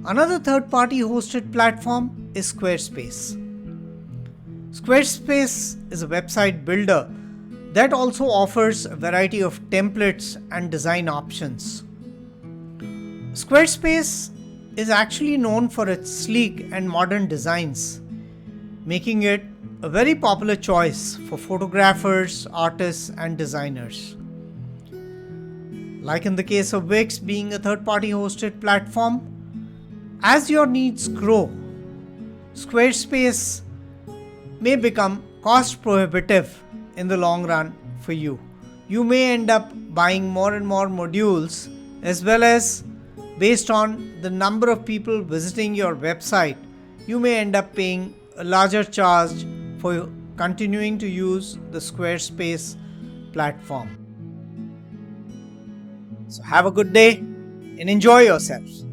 Another third-party hosted platform is Squarespace. Squarespace is a website builder that also offers a variety of templates and design options. Squarespace is actually known for its sleek and modern designs, making it a very popular choice for photographers, artists, and designers. Like in the case of Wix being a third-party hosted platform, as your needs grow, Squarespace may become cost prohibitive in the long run for you. You may end up buying more and more modules, as well as based on the number of people visiting your website, you may end up paying a larger charge for continuing to use the Squarespace platform. So have a good day and enjoy yourselves.